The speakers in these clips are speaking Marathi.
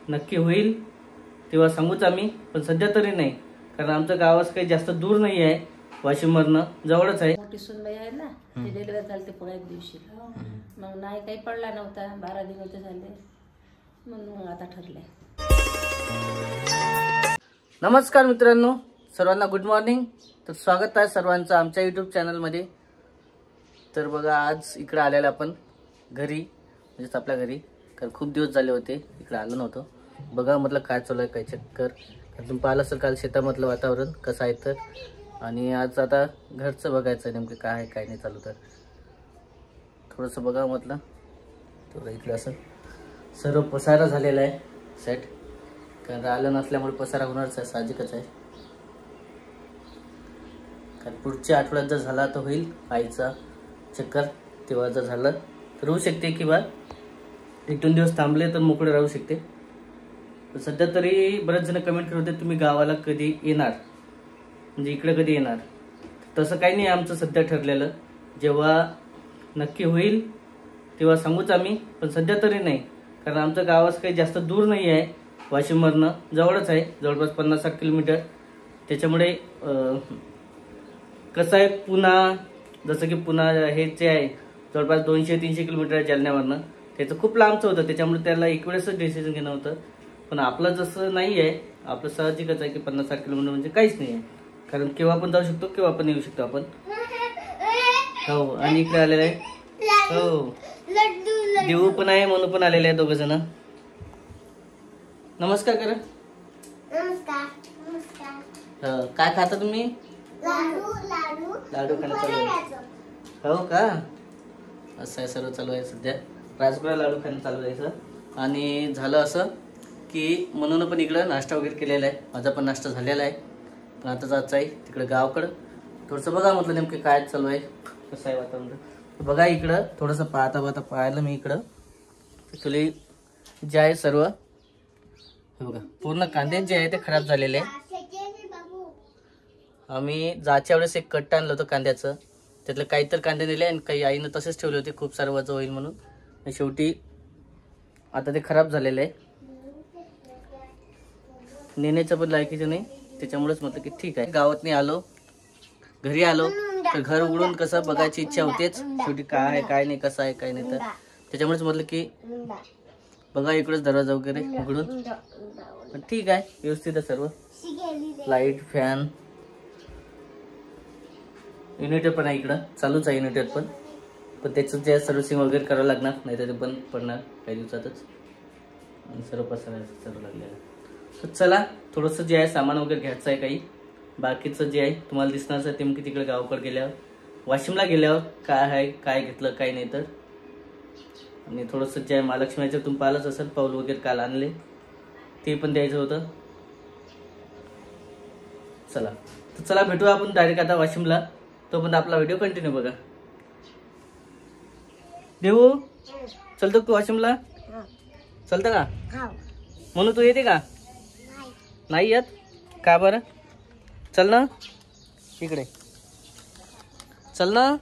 नक्की होईल तेव्हा सांगूच आम्ही, पण सध्या तरी नाही, कारण आमचं गावास काही जास्त दूर नाही आहे, वाशिमवरनं जवळच आहे. मोठी सुनबाई आहे ना, ते डिलिव्हरी झाली ते पुढे एक दिवशी, मग नाही काही पडला नव्हता, 12 दिवस झाले, म्हणून आता ठरले. नमस्कार मित्रांनो, सर्वांना गुड मॉर्निंग. तर स्वागत आहे सर्वांचं आमच्या यूट्यूब चॅनलमध्ये. तर बघा, आज इकडे आलेलं आपण घरी, म्हणजेच आपल्या घरी, कारण खूप दिवस झाले होते इकडे आलो नव्हतो. बघा म्हटलं काय चालू आहे, काय चक्कर. तुम्ही पाहिलं असेल काल शेतामधलं वातावरण कसं आहे तर, आणि आज आता घरचं बघायचं आहे नेमकं काय आहे काय नाही चालू. तर थोडंसं बघा म्हटलं, थोडं इकडे असं सर्व पसारा झालेला आहे सेट, कारण राहिलं नसल्यामुळे पसारा होणारच आहे, साहजिकच आहे. कारण पुढच्या आठवड्यात जर झाला तर होईल आईचा चक्कर, तेव्हा जर झालं तर होऊ शकते किंवा 1-2 दिवस थांबले तर मोकळे राहू शकते. सध्या तरी बरेच जण कमेंट करत होते तुम्ही गावाला कधी येणार, म्हणजे इकडे कधी येणार. तसं काही नाही आमचं सध्या ठरलेलं, जेव्हा नक्की होईल तेव्हा सांगूच आम्ही, पण सध्या तरी नाही, कारण आमचं गावास काही जास्त दूर नाही आहे, वाशिमवरनं जवळच आहे, जवळपास 50-60 किलोमीटर. त्याच्यामुळे कसं आहे, पुणा, जसं की पुणा हे जे आहे जवळपास 200-300 किलोमीटर आहे जालन्यावरनं, त्याचं खूप लांबचं होतं, त्याच्यामुळे त्याला एक वेळेसच डिसिजन घेणं होतं. पण आपलं जसं नाही आहे, आपलं साहजिकच आहे की 50-60 किलोमीटर म्हणजे काहीच नाही आहे, कारण केव्हा पण जाऊ शकतो, केव्हा पण येऊ शकतो आपण. हो, आणि इकडे आलेलं आहे हो देऊ पण आहे, मनू पण आलेले आहे, 2 जण. नमस्कार करा. काय खाता तुम्ही? लाडू खायला चालू आहे, हो का? असं आहे, सर्व चालू आहे सध्या, राजगुरा लाडू खाणं चालू आहे. आणि झालं असं की म्हणून पण इकडं नाश्ता वगैरे केलेला आहे, माझा पण नाश्ता झालेला आहे. पण आता जायचं आहे तिकडं गावाकडं, थोडंसं बघा म्हटलं नेमकं काय चालू आहे, कसं आहे वातावरण. बघा इकडं थोडंसं पाहायला मी इकडं ॲक्च्युली जे आहे सर्व हे बघा, पूर्ण कांदे जे आहे ते खराब झालेले आहे. आम्ही जायच्या वेळेस एक कट्टा आणलं होतं कांद्याचं, त्यातलं काही तर कांदे दिले आणि काही आईनं तसेच ठेवले होते, खूप सारं वजन होईल म्हणून. शेवटी आता ते खराब झालेलं आहे, नेण्याचं पण लायकीचं नाही, त्याच्यामुळेच म्हटलं की ठीक आहे. गावात नाही आलो, घरी आलो तर घर उघडून कसं बघायची इच्छा होतेच, शेवटी काय आहे काय नाही, कसं आहे काय नाही. तर त्याच्यामुळेच म्हटलं की बघा इकडेच दरवाजा वगैरे उघडून, पण ठीक आहे, व्यवस्थित आहे सर्व, लाईट, फॅन, युनिटर पण आहे इकडं, चालूच आहे युनिटर पण त्याचं जे सर्व्हिसिंग वगैरे करावं लागणार, नाही तर ते बंद पडणार काही दिवसातच. आणि सर्व पसरायचं सर्व लागलेलं आहे. तर चला, थोडंसं जे आहे सामान वगैरे घ्यायचं आहे, काही बाकीचं जे आहे तुम्हाला दिसणारच आहे नेमकी तिकडे गावाकडे गेल्यावर, वाशिमला गेल्यावर काय आहे काय घेतलं काय नाही. तर आणि थोडंसं जे आहे महालक्ष्मीचं तुम्ही पाहिलंच असेल, पाऊल वगैरे काल आणले, ते पण द्यायचं होतं. चला भेटू आपण डायरेक्ट आता वाशिमला, तोपर्यंत आपला व्हिडिओ कंटिन्यू बघा. देऊ चलतो तू वाशिमला, चलतं का? म्हणून तू येते का? नाही येत का बरं? चल ना इकडे, चल ना.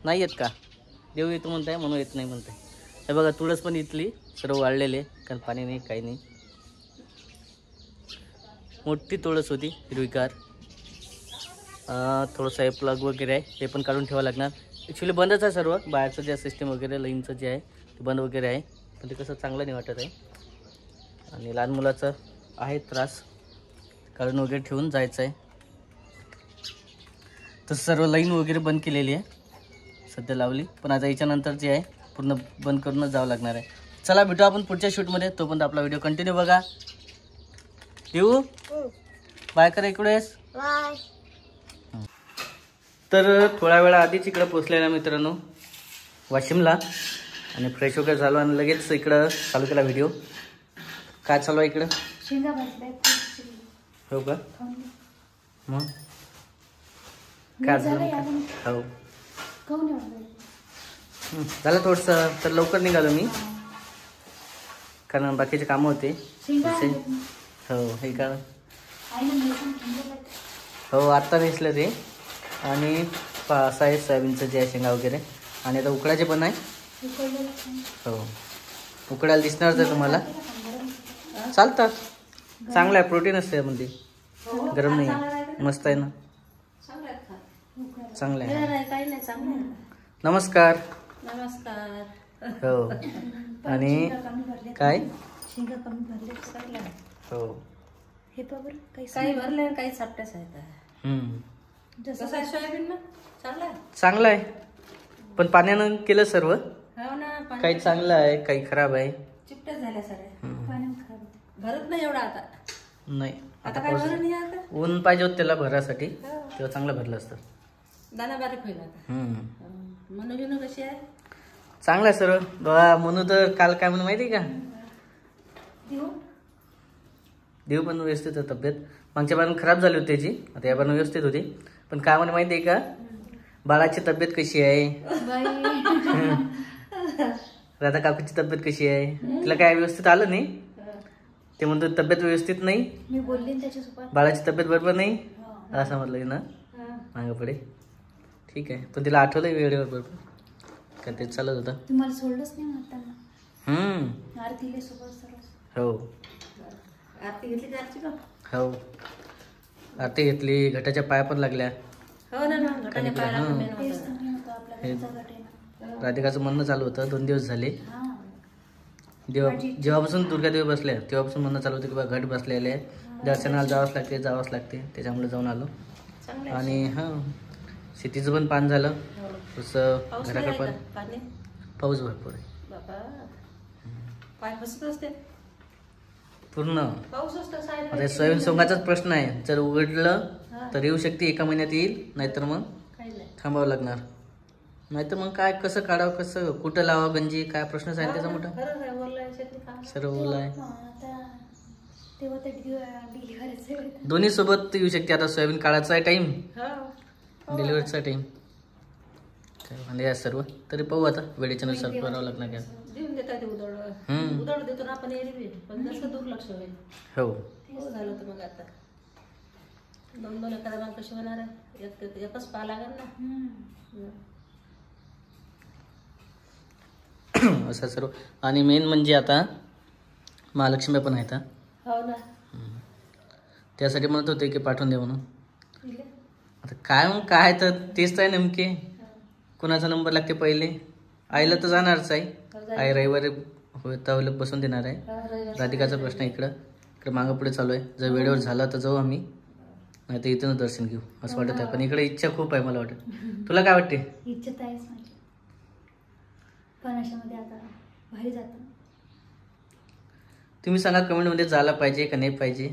नाही येत का? देऊ येतो म्हणताय म्हणून येत नाही म्हणताय. हे बघा तुळस पण इथली सर्व वाळलेले, कारण पाणी नाही काही नाही. मोठी तुळस होती हिरवीगार. थोडंसं हे प्लग वगैरे आहे, ते पण काढून ठेवावं लागणार. ॲक्च्युली बंदच आहे सर्व, बाहेरचं जे सिस्टम वगैरे लाईनचं जे आहे ते बंद वगैरे आहे, पण ते कसं चांगलं नाही वाटत आहे. आणि लहान मुलाचं आहे त्रास, काढून वगैरे ठेवून जायचं आहे. तसं सर्व लाईन वगैरे बंद केलेली आहे, सध्या लावली, पण आता याच्यानंतर जे आहे पूर्ण बंद करूनच जावं लागणार आहे. चला भेटू आपण पुढच्या शूटमध्ये, तोपर्यंत आपला व्हिडिओ कंटिन्यू बघा. येऊ बाय करा इकडेच. तर थोड्या वेळा आधीच इकडं पोचलेला मित्रांनो वाशिमला, आणि फ्रेश वगैरे झालो आणि लगेच इकडं चालू केला व्हिडिओ. काय चालू आहे इकडं? हो का? मग काय झालं? हो झालं थोडंसं, तर लवकर निघालो मी, कारण बाकीचे कामं होते. हो हे का? हो आत्ता नेसलं ते, आणि असं आहे सोयाबीनचं जे आहे शेंगा वगैरे, आणि आता उकडाचे पण आहे. हो उकडायला दिसणारच आहे तुम्हाला. चालतात, चांगलं आहे, प्रोटीन असते यामध्ये, गरम नाही, मस्त आहे ना, चांगलं आहे. काही नाही, चांगलं आहे. नमस्कार. नमस्कार. हो. आणि काय शिंगा कमी भरले. हो, हे बरोबर काही भरले, काही सापट्याच आहेत. जसं आहे सोयाबीन ना, चांगलं आहे. चांगलं आहे, पण पाण्यानं केलं सर्व. हो ना, काही चांगलं आहे, काही खराब आहे. चिपट्याच झाल्या सगळ्या, पाण्यानं खराब भरत नाही एवढा आता. नाही, आता काय भरत नाही. आता ऊन पाहिजे होतं त्याला भरासाठी, तेव्हा चांगलं भरलं असतं. दाना बारीक होईल आता. मनोजन कशी आहे? चांगलं आहे सर्व. बघा म्हणू तर काल काय म्हणून माहिती का, देव पण व्यवस्थित आहे तब्येत. मागच्या बाजून खराब झाली होती त्याची, आता या बाजून व्यवस्थित होती. पण काय म्हणे माहिती आहे का, बाळाची तब्येत कशी आहे, राधा काकूची तब्येत कशी आहे, तिला काय व्यवस्थित आलं नाही. ते म्हणतो तब्येत व्यवस्थित नाही, मी बोलली त्याच्यासोबत, बाळाची तब्येत बरोबर नाही, असं म्हटलं ना मागं पुढे. ठीक आहे, पण तिला आठवलंय वेळेवर बरोबर का, ते चालत होतं. तुम्हाला सोडलंच नाही म्हणताना. आरतीले सोबत सर्व. हो, आरती घेतली त्याची का? हो, आरती घेतली, घटाच्या पाया पण लागल्या. हो ना, घटाच्या पाया लागल्या. राधिकाचं म्हणणं चालू होतं 2 दिवस झाले. जेव्हापासून दुर्गा देवी बसल्या तेव्हापासून म्हणणं चालू होतं की बा घट बसलेले, दर्शनाला जावंच लागते. त्याच्यामुळे जाऊन आलो. आणि हां, शेतीचं पण पान झालं, तसं घराकडे पण पाऊस भरपूर आहे. पाय फसत असते पूर्ण. पाऊस असतो. आता सोयाबीन सोंगाचाच प्रश्न आहे, जर उघडलं तर येऊ शकते, 1 महिन्यात येईल, नाहीतर मग थांबावं लागणार. नाहीतर मग काय, कसं काढावं, कसं कुठं लावावं गंजी, काय प्रश्नच आहे त्याचा मोठा. सर्व ओला आहे. दोन्ही सोबत येऊ शकते. आता सोयाबीन काढायचा आहे टाइम, डिलिव्हरीचा टाइम, काय म्हणजे सर्व. तरी पाहू आता वेळेच्या नुसार करावं लागणार. काय देऊन देतात उदळ देतो ना आपण, पण जसं दुर्लक्ष होईल. हो, झालं होतं मग आता 2 एखादा मग कशी होणार आहे, एकच पाहा लागेल ना. असं सर्व. आणि मेन म्हणजे आता महालक्ष्मी पण आहेत. हो ना, त्यासाठी म्हणत होते की पाठवून दे म्हणून. आता काय मग काय, तर तेच आहे नेमके, कुणाचा नंबर लागते पहिले. आईला तर जाणारच आहे, आई रविवारी होता बसून देणार आहे. राधिकाचा प्रश्न इकडे मागं पुढे चालू आहे. जर वेळेवर झाला तर जाऊ आम्ही, नाही तर इथूनच दर्शन घेऊ असं वाटत आहे. पण इकडे इच्छा खूप आहे मला वाटत. तुला काय वाटते? इच्छा तर आहेच माझी, पण अशामध्ये आता भारी जातं. तुम्ही सांगा कमेंटमध्ये जायला पाहिजे का नाही पाहिजे.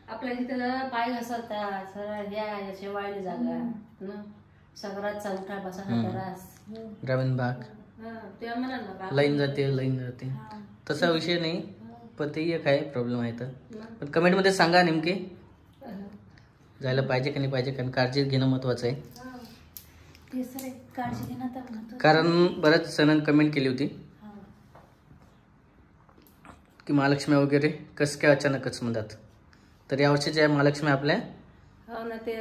आपल्या तिथं पाय घसरतात सरळ, या शेवाळी जागा ना, सगळ्यात चौथा बसा तरास, ग्रामीण भाग, लाईन जाते, तसा विषय नाही. पण ते एक आहे प्रॉब्लेम आहे. तर पण कमेंटमध्ये सांगा नेमके जायला पाहिजे का नाही पाहिजे, कारण काळजी घेणं महत्वाचं आहे. कारण बऱ्याच जणांनी कमेंट केली होती की महालक्ष्मी वगैरे कसं काय अचानकच म्हणतात. तर यावर्षीच्या महालक्ष्मी आपल्या, हो ना, ते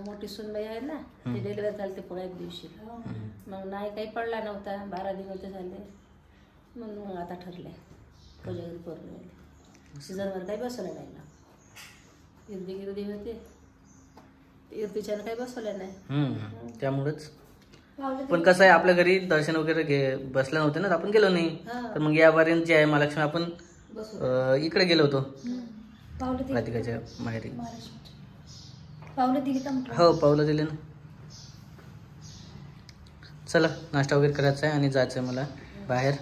मोठी सुनबाई आहे ना, ते डिलिव्हरी झाली ते पुढे 1 दिवशी. मग नाही काही पडला नव्हता, 12 दिवस झाले. म्हणून मग आता ठरले कोजागिरी पौर्णिमेला सीझनवर काही बसवलं नाही ना. गिरदी होते, इर्दीच्यानं काही बसवलं नाही. त्यामुळेच. पण कसं आहे, आपल्या घरी दर्शन वगैरे बसलं नव्हते ना, आपण गेलो नाही. तर मग या वारीन जे आहे महालक्ष्मी, आपण इकडे गेलो होतो राधिकाच्या माहेरी. हो, पावलं दिले ना. चला, नाश्ता वगैरे करायचा आहे आणि जायचं आहे मला बाहेर.